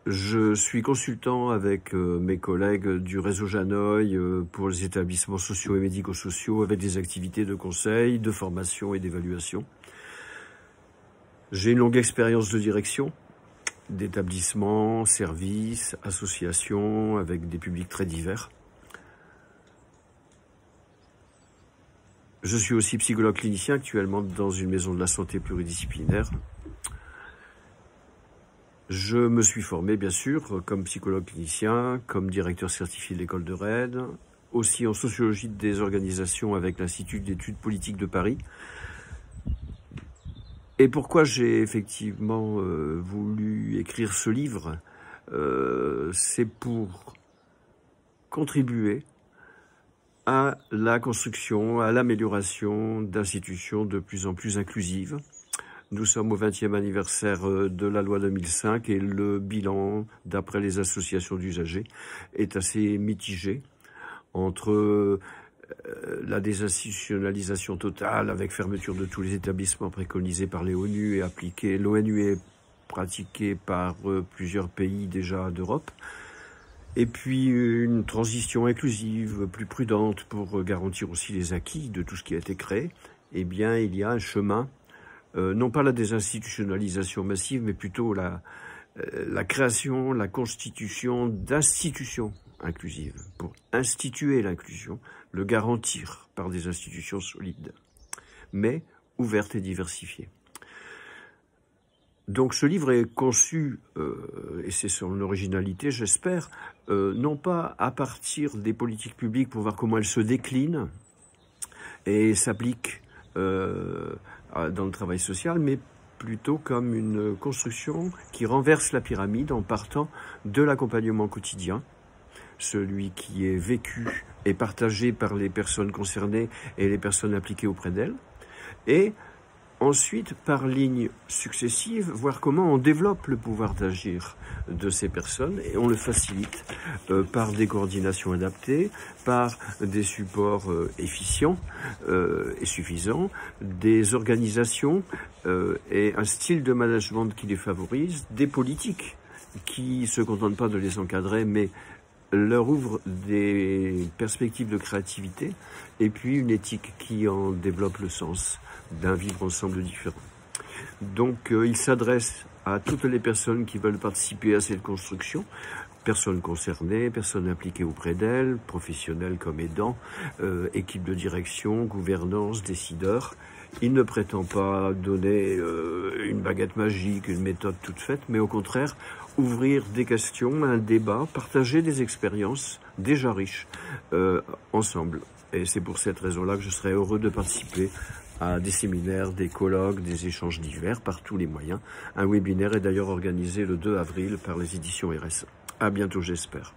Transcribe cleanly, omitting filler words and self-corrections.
Je suis consultant avec mes collègues du réseau Janoï pour les établissements sociaux et médico-sociaux avec des activités de conseil, de formation et d'évaluation. J'ai une longue expérience de direction d'établissements, services, associations avec des publics très divers. Je suis aussi psychologue clinicien actuellement dans une maison de la santé pluridisciplinaire. Je me suis formé, bien sûr, comme psychologue clinicien, comme directeur certifié de l'école de Rennes, aussi en sociologie des organisations avec l'Institut d'études politiques de Paris. Et pourquoi j'ai effectivement voulu écrire ce livre, c'est pour contribuer à la construction, à l'amélioration d'institutions de plus en plus inclusives. Nous sommes au 20e anniversaire de la loi 2005 et le bilan, d'après les associations d'usagers, est assez mitigé entre la désinstitutionnalisation totale avec fermeture de tous les établissements préconisés par l'ONU et appliqués. L'ONU est pratiquée par plusieurs pays déjà d'Europe. Et puis une transition inclusive, plus prudente pour garantir aussi les acquis de tout ce qui a été créé. Eh bien, il y a un chemin. Non pas la désinstitutionnalisation massive, mais plutôt la création, la constitution d'institutions inclusives, pour instituer l'inclusion, le garantir par des institutions solides, mais ouvertes et diversifiées. Donc ce livre est conçu, et c'est son originalité, j'espère, non pas à partir des politiques publiques pour voir comment elles se déclinent et s'appliquent dans le travail social, mais plutôt comme une construction qui renverse la pyramide en partant de l'accompagnement quotidien, celui qui est vécu et partagé par les personnes concernées et les personnes impliquées auprès d'elles, et ensuite, par lignes successives, voir comment on développe le pouvoir d'agir de ces personnes et on le facilite par des coordinations adaptées, par des supports efficients et suffisants, des organisations et un style de management qui les favorise, des politiques qui ne se contentent pas de les encadrer, mais leur ouvre des perspectives de créativité, et puis une éthique qui en développe le sens d'un vivre ensemble différent. Donc il s'adresse à toutes les personnes qui veulent participer à cette construction, personnes concernées, personnes impliquées auprès d'elles, professionnels comme aidants, équipe de direction, gouvernance, décideurs. Il ne prétend pas donner une baguette magique, une méthode toute faite, mais au contraire, ouvrir des questions, un débat, partager des expériences déjà riches ensemble. Et c'est pour cette raison-là que je serais heureux de participer à des séminaires, des colloques, des échanges divers par tous les moyens. Un webinaire est d'ailleurs organisé le 2 avril par les éditions RS. À bientôt, j'espère.